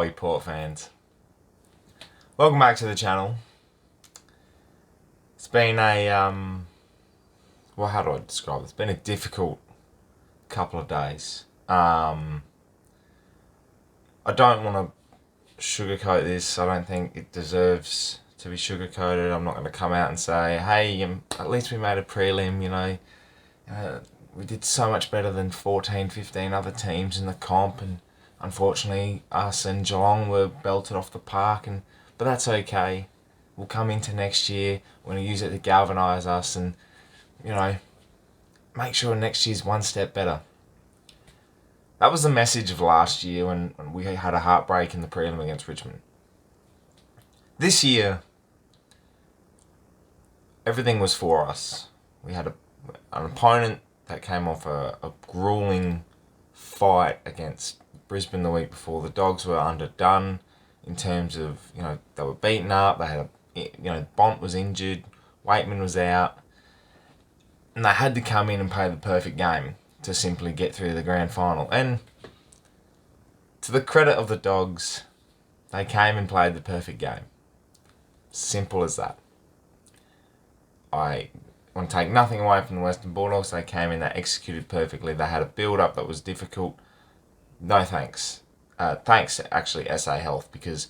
G'day Port fans. Welcome back to the channel. It's been a, well, how do I describe it? It's been a difficult couple of days. I don't want to sugarcoat this. I don't think it deserves to be sugarcoated. I'm not going to come out and say, hey, at least we made a prelim, we did so much better than 14, 15 other teams in the comp, and unfortunately us and Geelong were belted off the park, but that's okay. We'll come into next year, we're going to use it to galvanise us and, make sure next year's one step better. That was the message of last year when we had a heartbreak in the prelim against Richmond. This year, everything was for us. We had an opponent that came off a grueling fight against Brisbane the week before. The Dogs were underdone in terms of, they were beaten up. They had Bont was injured, Waitman was out, and they had to come in and play the perfect game to simply get through the grand final. And to the credit of the Dogs, they came and played the perfect game. Simple as that. I want to take nothing away from the Western Bulldogs. They came in, they executed perfectly. They had a build-up that was difficult. No thanks. Thanks, actually, SA Health, because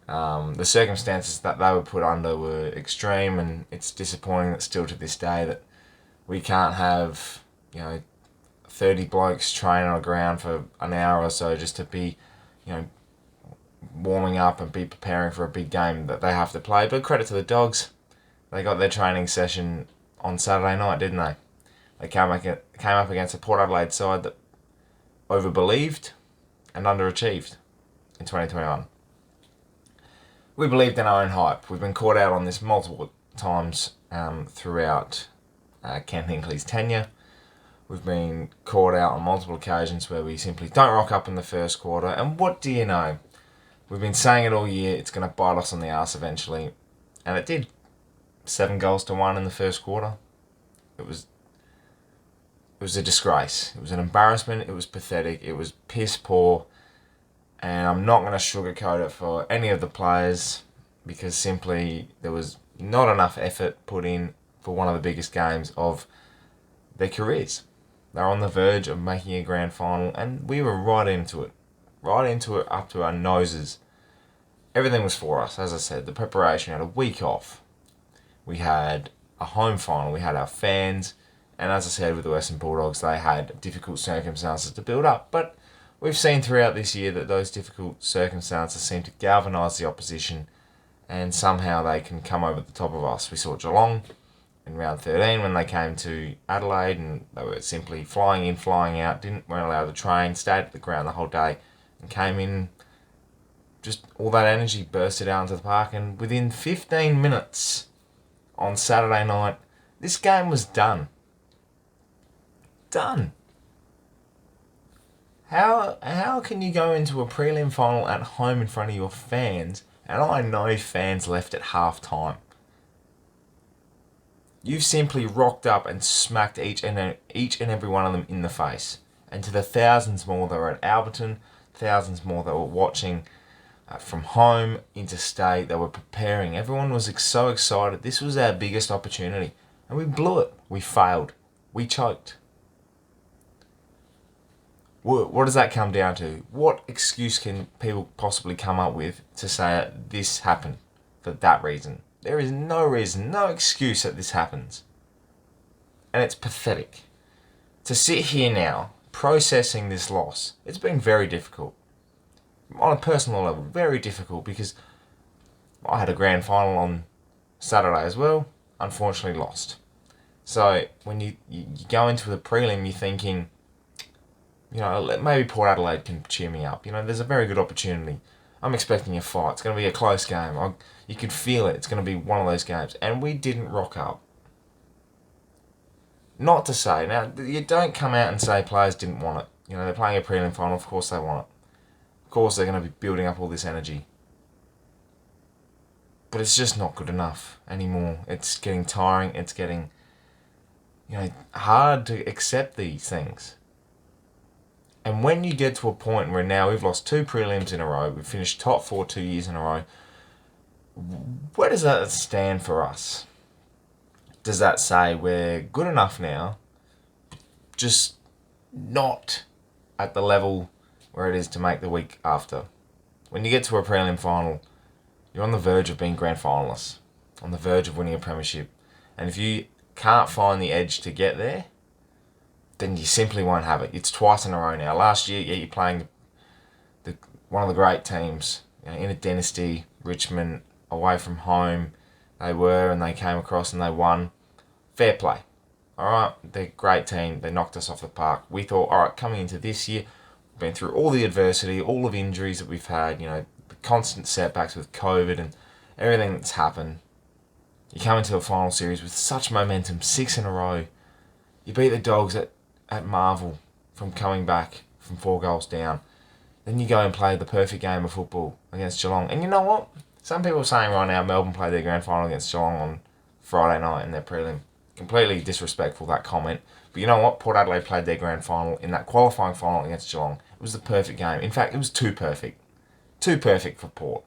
the circumstances that they were put under were extreme, and it's disappointing that still to this day that we can't have, 30 blokes training on the ground for an hour or so just to be, warming up and be preparing for a big game that they have to play. But credit to the Dogs. They got their training session on Saturday night, didn't they? They came up against a Port Adelaide side that overbelieved and underachieved in 2021. We believed in our own hype. We've been caught out on this multiple times throughout Ken Hinkley's tenure. We've been caught out on multiple occasions where we simply don't rock up in the first quarter. And what do you know? We've been saying it all year. It's going to bite us on the arse eventually. And it did. 7-1 in the first quarter. It was a disgrace. It was an embarrassment. It was pathetic. It was piss poor. And I'm not going to sugarcoat it for any of the players, because simply there was not enough effort put in for one of the biggest games of their careers. They're on the verge of making a grand final, and we were right into it up to our noses. Everything was for us. As I said, the preparation, had a week off. We had a home final, we had our fans, and as I said with the Western Bulldogs, they had difficult circumstances to build up. But we've seen throughout this year that those difficult circumstances seem to galvanise the opposition, and somehow they can come over the top of us. We saw Geelong in round 13 when they came to Adelaide, and they were simply flying in, flying out, weren't allowed to train, stayed at the ground the whole day, and came in, just all that energy bursted out into the park, and within 15 minutes on Saturday night, this game was done. Done. How can you go into a prelim final at home in front of your fans, and I know fans left at half time? You've simply rocked up and smacked each and every one of them in the face. And to the thousands more that were at Alberton, thousands more that were watching from home, interstate, they were preparing. Everyone was so excited. This was our biggest opportunity. And we blew it. We failed. We choked. What does that come down to? What excuse can people possibly come up with to say this happened for that reason? There is no reason, no excuse that this happens. And it's pathetic. To sit here now, processing this loss, it's been very difficult. On a personal level, very difficult, because I had a grand final on Saturday as well, unfortunately lost. So when you go into the prelim, you're thinking, maybe Port Adelaide can cheer me up. There's a very good opportunity. I'm expecting a fight. It's going to be a close game. You can feel it. It's going to be one of those games. And we didn't rock up. Not to say, now, you don't come out and say players didn't want it. They're playing a prelim final, of course they want it. Of course they're going to be building up all this energy. But it's just not good enough anymore. It's getting tiring. It's getting, hard to accept these things. And when you get to a point where now we've lost 2 prelims in a row, we've finished top 4 2 years in a row, where does that stand for us? Does that say we're good enough now, just not at the level where it is to make the week after? When you get to a prelim final, you're on the verge of being grand finalists, on the verge of winning a premiership. And if you can't find the edge to get there, then you simply won't have it. It's twice in a row now. Last year, you're playing one of the great teams, in a dynasty, Richmond, away from home. They were, and they came across and they won. Fair play. All right, they're a great team. They knocked us off the park. We thought, all right, coming into this year, we've been through all the adversity, all of injuries that we've had, the constant setbacks with COVID and everything that's happened. You come into a final series with such momentum, 6 in a row. You beat the Dogs at Marvel from coming back from 4 goals down. Then you go and play the perfect game of football against Geelong. And you know what? Some people are saying right now Melbourne played their grand final against Geelong on Friday night in their prelim. Completely disrespectful, that comment. But you know what? Port Adelaide played their grand final in that qualifying final against Geelong. It was the perfect game. In fact, it was too perfect. Too perfect for Port.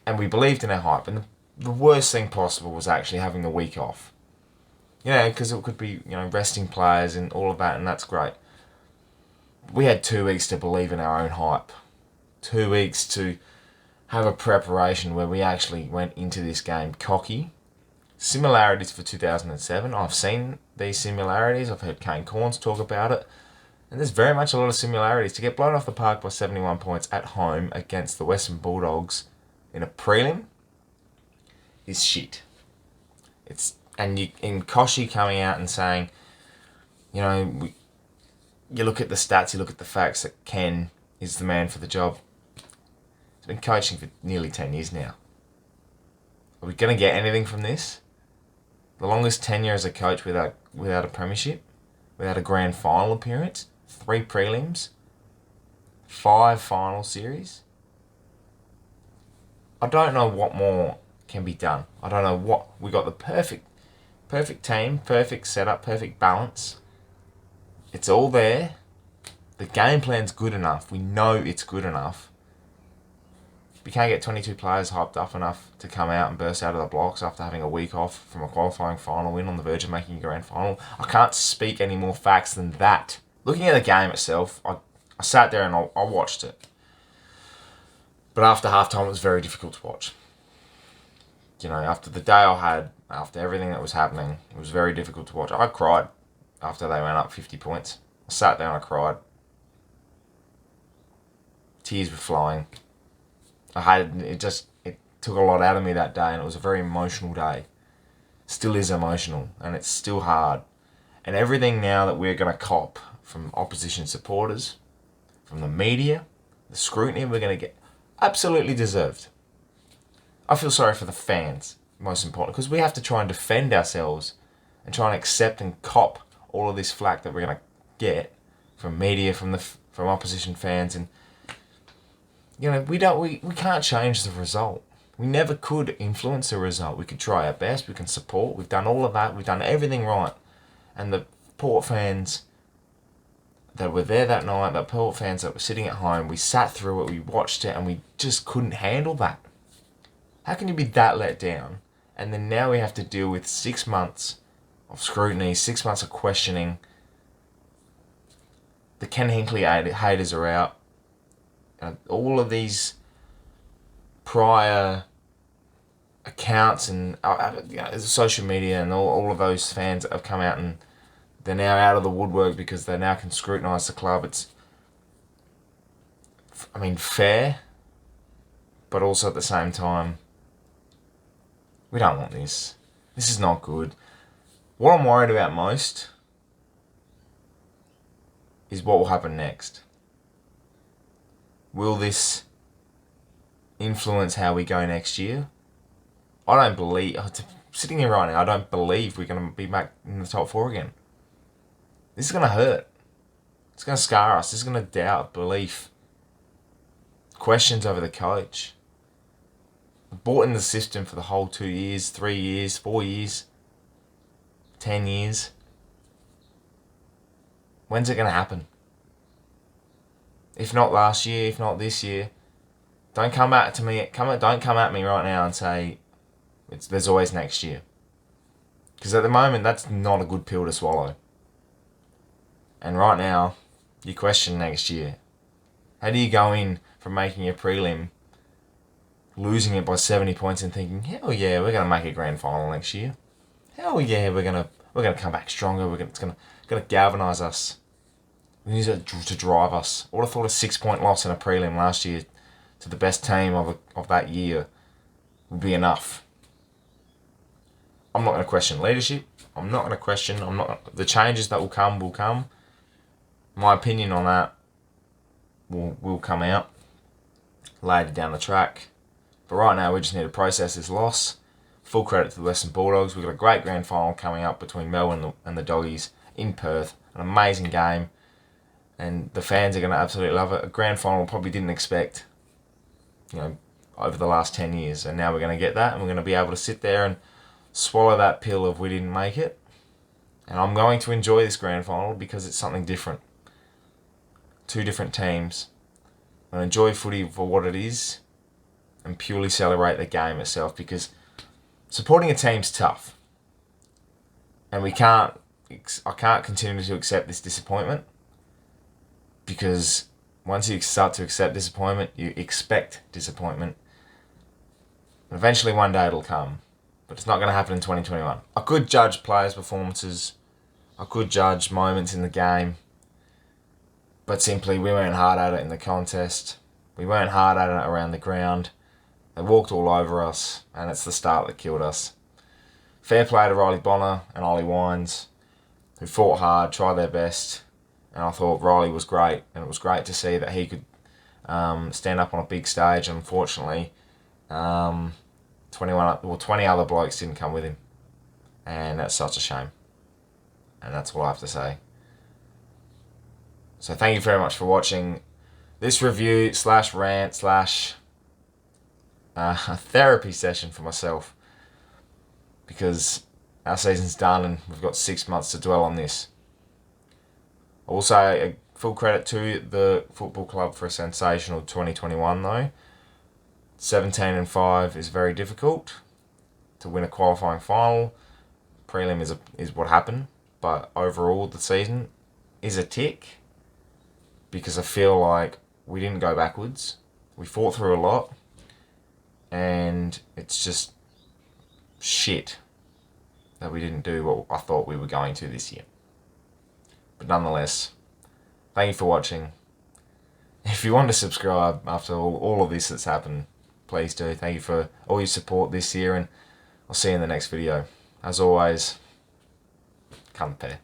And we believed in our hype. And the worst thing possible was actually having the week off. Because it could be, resting players and all of that, and that's great. We had 2 weeks to believe in our own hype. 2 weeks to have a preparation where we actually went into this game cocky. Similarities for 2007. I've seen these similarities. I've heard Kane Corns talk about it. And there's very much a lot of similarities. To get blown off the park by 71 points at home against the Western Bulldogs in a prelim is shit. In Koshi coming out and saying, you look at the stats, you look at the facts that Ken is the man for the job. He's been coaching for nearly 10 years now. Are we going to get anything from this? The longest tenure as a coach without a premiership, without a grand final appearance, 3 prelims, 5 final series. I don't know what more can be done. I don't know what... We got the perfect team, perfect setup, perfect balance. It's all there. The game plan's good enough. We know it's good enough. We can't get 22 players hyped up enough to come out and burst out of the blocks after having a week off from a qualifying final win on the verge of making a grand final. I can't speak any more facts than that. Looking at the game itself, I sat there and I watched it. But after halftime, it was very difficult to watch. After the day I had, after everything that was happening, it was very difficult to watch. I cried after they went up 50 points. I sat there and I cried. Tears were flowing. It took a lot out of me that day, and it was a very emotional day. Still is emotional, and it's still hard. And everything now that we're going to cop from opposition supporters, from the media, the scrutiny we're going to get, absolutely deserved. I feel sorry for the fans, most important, because we have to try and defend ourselves and try and accept and cop all of this flack that we're going to get from media, from opposition fans, and we can't change the result. We never could influence the result. We could try our best. We can support. We've done all of that. We've done everything right. And the Port fans that were there that night, the Port fans that were sitting at home, we sat through it, we watched it, and we just couldn't handle that. How can you be that let down? And then now we have to deal with 6 months of scrutiny, 6 months of questioning. The Ken Hinkley haters are out. All of these prior accounts and social media and all of those fans that have come out, and they're now out of the woodwork because they now can scrutinise the club. It's, fair, but also at the same time, we don't want this. This is not good. What I'm worried about most is what will happen next. Will this influence how we go next year? I don't believe... Sitting here right now, I don't believe we're going to be back in the top 4 again. This is going to hurt. It's going to scar us. This is going to doubt belief. Questions over the coach. Bought in the system for the whole 2 years, 3 years, 4 years, 10 years. When's it going to happen? If not last year, if not this year. Don't come back to me. Don't come at me right now and say there's always next year. Because at the moment, that's not a good pill to swallow. And right now, you question next year. How do you go in from making a prelim, losing it by 70 points, and thinking, hell yeah, we're gonna make a grand final next year. Hell yeah, we're gonna come back stronger. It's gonna galvanise us. We use it to drive us. I would have thought a 6-point loss in a prelim last year to the best team of that year would be enough. I'm not going to question leadership. I'm not going to question. The changes that will come. My opinion on that will come out later down the track. But right now, we just need to process this loss. Full credit to the Western Bulldogs. We've got a great grand final coming up between Melbourne and the Doggies in Perth. An amazing game. And the fans are going to absolutely love it. A grand final probably didn't expect, over the last 10 years. And now we're going to get that. And we're going to be able to sit there and swallow that pill of we didn't make it. And I'm going to enjoy this grand final because it's something different. 2 different teams. I'm going to enjoy footy for what it is and purely celebrate the game itself, because supporting a team's tough. And I can't continue to accept this disappointment, because once you start to accept disappointment, you expect disappointment. And eventually one day it'll come. But it's not going to happen in 2021. I could judge players' performances. I could judge moments in the game. But simply, we weren't hard at it in the contest. We weren't hard at it around the ground. They walked all over us, and it's the start that killed us. Fair play to Riley Bonner and Ollie Wines, who fought hard, tried their best. And I thought Riley was great. And it was great to see that he could stand up on a big stage. And unfortunately, 20 other blokes didn't come with him, and that's such a shame. And that's all I have to say. So thank you very much for watching this review / rant / therapy session for myself, because our season's done and we've got 6 months to dwell on this. Also, a full credit to the football club for a sensational 2021 though. 17-5 is very difficult to win a qualifying final. Prelim is what happened, but overall the season is a tick, because I feel like we didn't go backwards. We fought through a lot, and it's just shit that we didn't do what I thought we were going to this year. But nonetheless, thank you for watching. If you want to subscribe after all of this that's happened, please do. Thank you for all your support this year, and I'll see you in the next video. As always, come pair.